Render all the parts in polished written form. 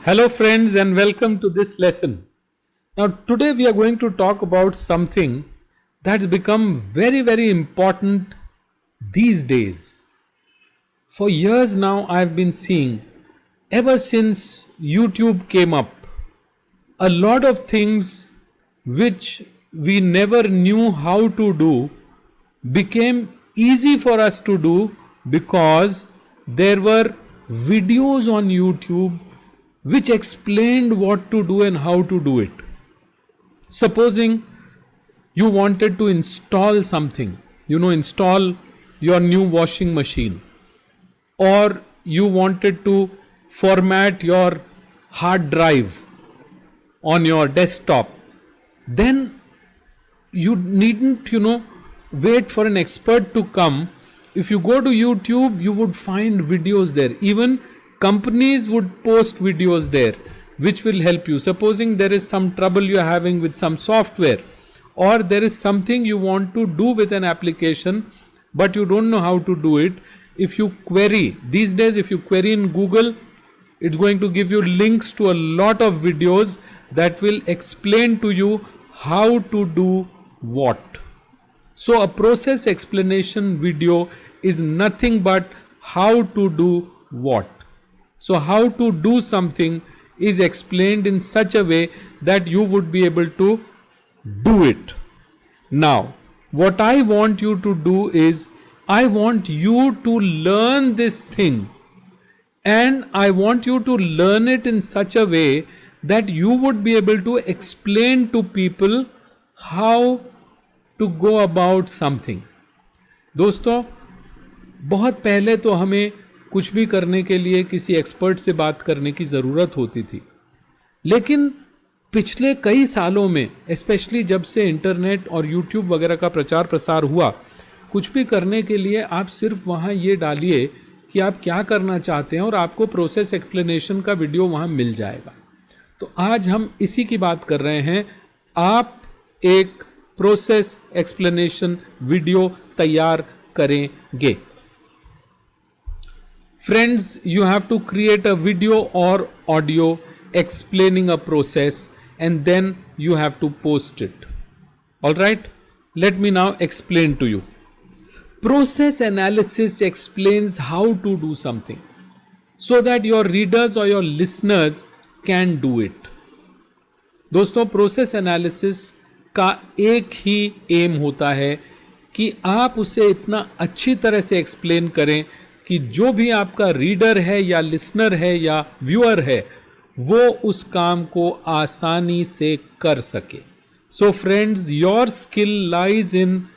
Hello, friends, and welcome to this lesson. Now, today we are going to talk about something that's become very, very important these days. For years now, I've been seeing, ever since YouTube came up, a lot of things which we never knew how to do became easy for us to do because there were videos on YouTube which explained what to do and how to do it. Supposing you wanted to install something, install your new washing machine, or you wanted to format your hard drive on your desktop, then you needn't, wait for an expert to come. If you go to YouTube, you would find videos there. Even companies would post videos there which will help you. Supposing there is some trouble you are having with some software, or there is something you want to do with an application but you don't know how to do it, if you query, these days if you query in Google, it's going to give you links to a lot of videos that will explain to you how to do what. So a process explanation video is nothing but how to do what. So how to do something is explained in such a way that you would be able to do it. Now, what I want you to do is, I want you to learn this thing, and I want you to learn it in such a way that you would be able to explain to people how to go about something. दोस्तों, बहुत पहले तो हमें कुछ भी करने के लिए किसी एक्सपर्ट से बात करने की ज़रूरत होती थी, लेकिन पिछले कई सालों में, स्पेशली जब से इंटरनेट और यूट्यूब वगैरह का प्रचार प्रसार हुआ, कुछ भी करने के लिए आप सिर्फ वहाँ ये डालिए कि आप क्या करना चाहते हैं और आपको प्रोसेस एक्सप्लेनेशन का वीडियो वहाँ मिल जाएगा. तो आज हम इसी की बात कर रहे हैं. आप एक प्रोसेस एक्सप्लेनेशन वीडियो तैयार करेंगे. Friends, you have to create a video or audio explaining a process, and then you have to post it. Alright, let me now explain to you. Process analysis explains how to do something so that your readers or your listeners can do it. दोस्तों, process analysis का एक ही M होता है कि आप उसे इतना अच्छी तरह से एक्सप्लेन करें कि जो भी आपका रीडर है या लिसनर है या व्यूअर है, वो उस काम को आसानी से कर सके. So friends, your skill lies in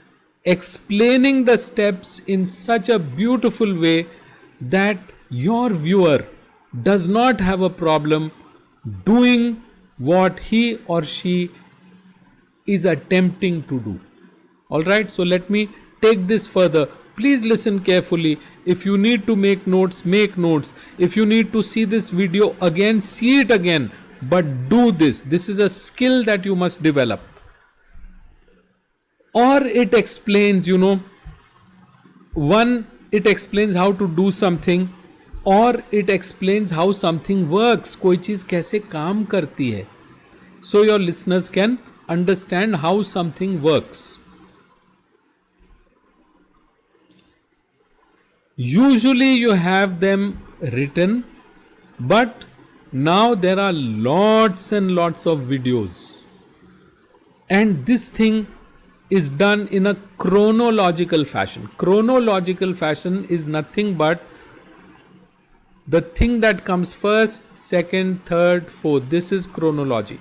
explaining the steps in such a beautiful way that your viewer does not have a problem doing what he or she is attempting to do. Alright, so let me take this further. Please listen carefully. If you need to make notes, make notes. If you need to see this video again, see it again. But do this. This is a skill that you must develop. Or it explains, it explains how to do something, और it explains how something works, कोई चीज़ कैसे काम करती है, so your listeners can understand how something works. Usually you have them written, but now there are lots and lots of videos, and this thing is done in a chronological fashion. Chronological fashion is nothing but the thing that comes first, second, third, fourth. This is chronology,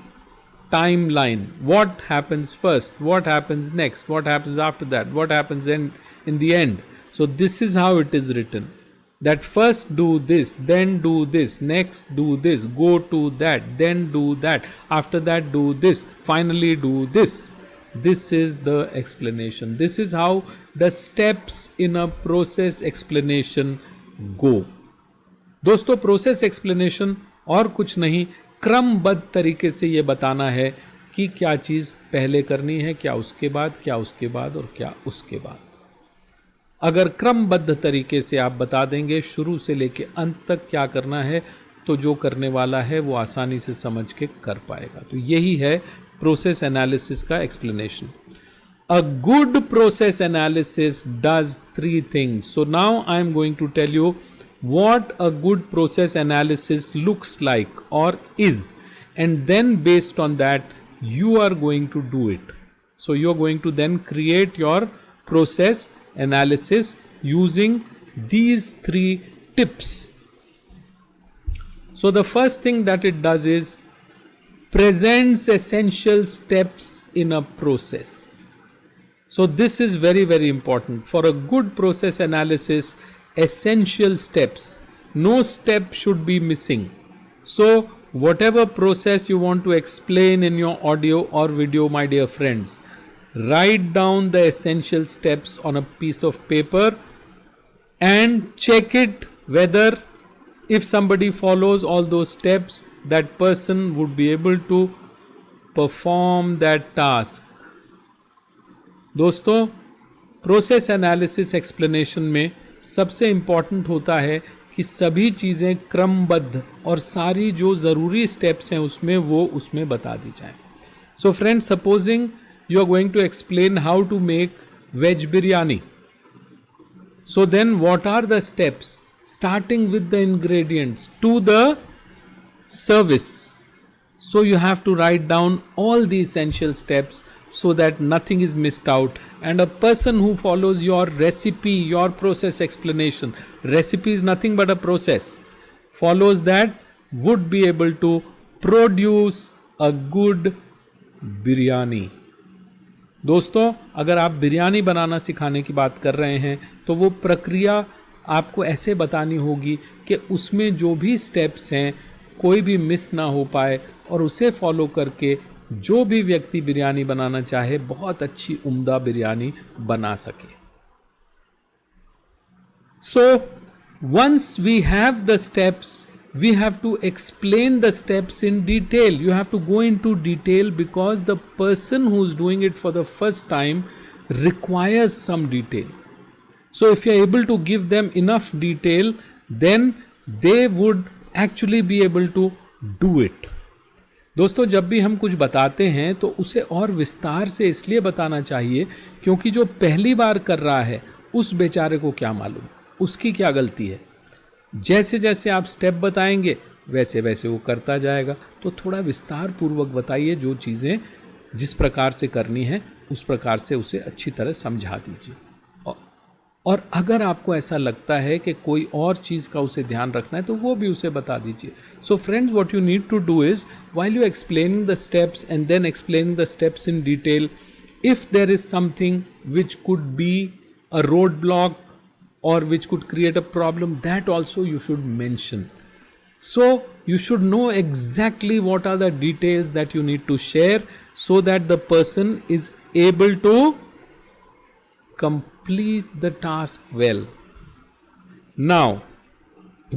timeline. What happens first, what happens next, what happens after that, what happens in the end. So this is how it is written, that first do this, then do this, next do this, go to that, then do that, after that do this, finally do this. This is the explanation. This is how the steps in a process explanation go. दोस्तों, process explanation और कुछ नहीं, क्रमबद्ध तरीके से ये बताना है कि क्या चीज़ पहले करनी है, क्या उसके बाद, क्या उसके बाद और क्या उसके बाद. अगर क्रमबद्ध तरीके से आप बता देंगे शुरू से लेके अंत तक क्या करना है, तो जो करने वाला है वो आसानी से समझ के कर पाएगा। तो यही है प्रोसेस एनालिसिस का explanation. A good process analysis does three things. So now I am going to tell you what a good process analysis looks like or is, and then based on that you are going to do it. So you are going to then create your process analysis using these three tips. So the first thing that it does is presents essential steps in a process. So this is very, very important. For a good process analysis, essential steps, no step should be missing. So whatever process you want to explain in your audio or video, my dear friends, write down the essential steps on a piece of paper and check it whether if somebody follows all those steps, that person would be able to perform that task. दोस्तों, process analysis explanation में सबसे important होता है कि सभी चीज़ें क्रमबद्ध और सारी जो ज़रूरी स्टेप्स हैं उसमें बता दी जाएं। So friends, supposing you are going to explain how to make veg biryani. So then what are the steps, starting with the ingredients to the service? So you have to write down all the essential steps so that nothing is missed out, and a person who follows your recipe, your process explanation, recipe is nothing but a process, follows that would be able to produce a good biryani. दोस्तों, अगर आप बिरयानी बनाना सिखाने की बात कर रहे हैं तो वो प्रक्रिया आपको ऐसे बतानी होगी कि उसमें जो भी स्टेप्स हैं कोई भी मिस ना हो पाए और उसे फॉलो करके जो भी व्यक्ति बिरयानी बनाना चाहे बहुत अच्छी उम्दा बिरयानी बना सके। So once we have the steps, we have to explain the steps in detail. You have to go into detail because the person who's doing it for the first time requires some detail. So if you're able to give them enough detail, then they would actually be able to do it. दोस्तों, जब भी हम कुछ बताते हैं तो उसे और विस्तार से इसलिए बताना चाहिए क्योंकि जो पहली बार कर रहा है उस बेचारे को क्या मालूम उसकी क्या गलती है। जैसे जैसे आप स्टेप बताएंगे वैसे वैसे वो करता जाएगा। तो थोड़ा विस्तार पूर्वक बताइए, जो चीज़ें जिस प्रकार से करनी है उस प्रकार से उसे अच्छी तरह समझा दीजिए। और अगर आपको ऐसा लगता है कि कोई और चीज़ का उसे ध्यान रखना है तो वो भी उसे बता दीजिए। So friends, what you need to do is while you explaining the steps and then explaining the steps in detail, if there is something which could be a road block or which could create a problem, that also you should mention. So you should know exactly what are the details that you need to share so that the person is able to complete the task well. Now,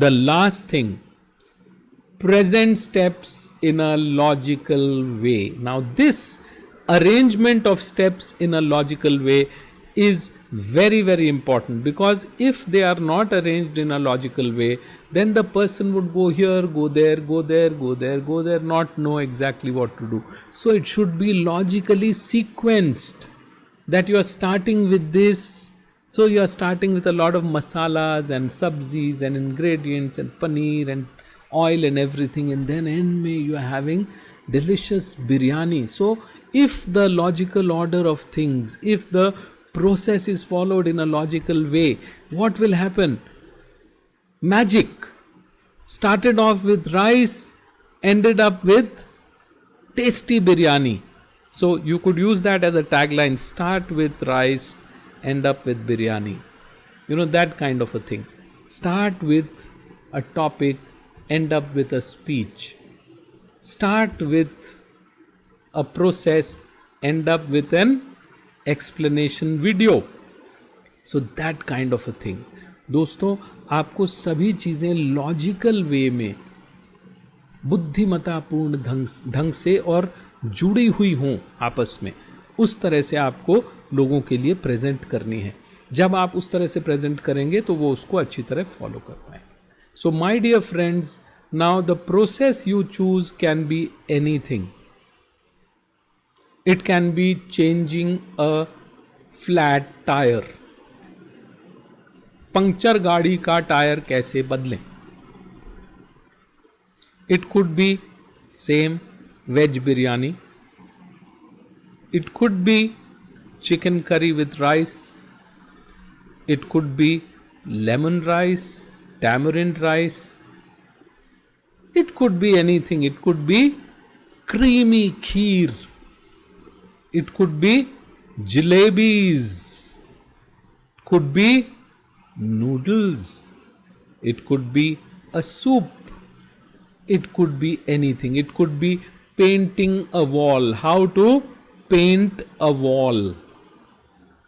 the last thing, present steps in a logical way. Now this arrangement of steps in a logical way is very, very important, because if they are not arranged in a logical way, then the person would go here, go there, go there, go there, go there, not know exactly what to do. So it should be logically sequenced, that you are starting with this. So you are starting with a lot of masalas and sabzis and ingredients and paneer and oil and everything, and then end में you are having delicious biryani. So if the logical order of things, if the process is followed in a logical way, what will happen? Magic. Started off with rice, ended up with tasty biryani. So you could use that as a tagline: start with rice, end up with biryani. You know, that kind of a thing. Start with a topic, end up with a speech. Start with a process, end up with an explanation video. So that kind of a thing. दोस्तों, आपको सभी चीज़ें logical वे में बुद्धिमत्तापूर्ण ढंग से और जुड़ी हुई हों आपस में, उस तरह से आपको लोगों के लिए प्रेजेंट करनी है। जब आप उस तरह से प्रेजेंट करेंगे तो वो उसको अच्छी तरह फॉलो कर पाएंगे। So my dear friends, Now, the process you choose can be anything. It can be changing a flat tire. Puncture गाड़ी का टायर कैसे बदलें? It could be same veg biryani. It could be chicken curry with rice. It could be lemon rice, tamarind rice. It could be anything. It could be creamy kheer. It could be jalebis. Could be noodles. It could be a soup. It could be anything. It could be painting a wall. How to paint a wall.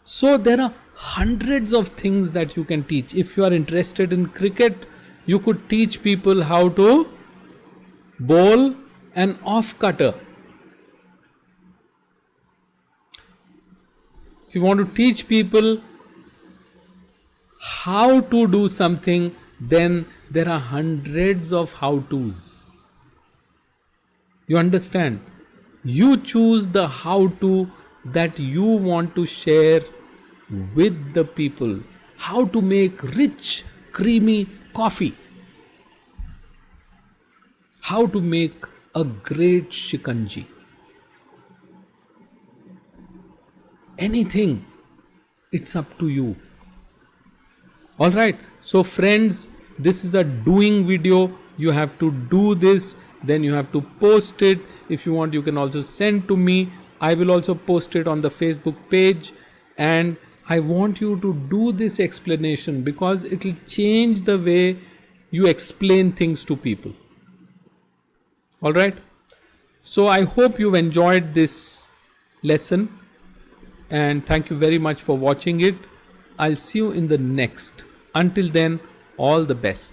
So there are hundreds of things that you can teach. If you are interested in cricket, you could teach people how to bowl an off cutter. If you want to teach people how to do something, then there are hundreds of how-tos. You understand? You choose the how-to that you want to share with the people. How to make rich, creamy coffee. How to make a great shikanji. Anything. It's up to you. Alright, so friends, this is a doing video. You have to do this, then you have to post it. If you want, you can also send to me. I will also post it on the Facebook page, and I want you to do this explanation because it will change the way you explain things to people. Alright, so I hope you've enjoyed this lesson, and thank you very much for watching it. I'll see you in the next. Until then, all the best.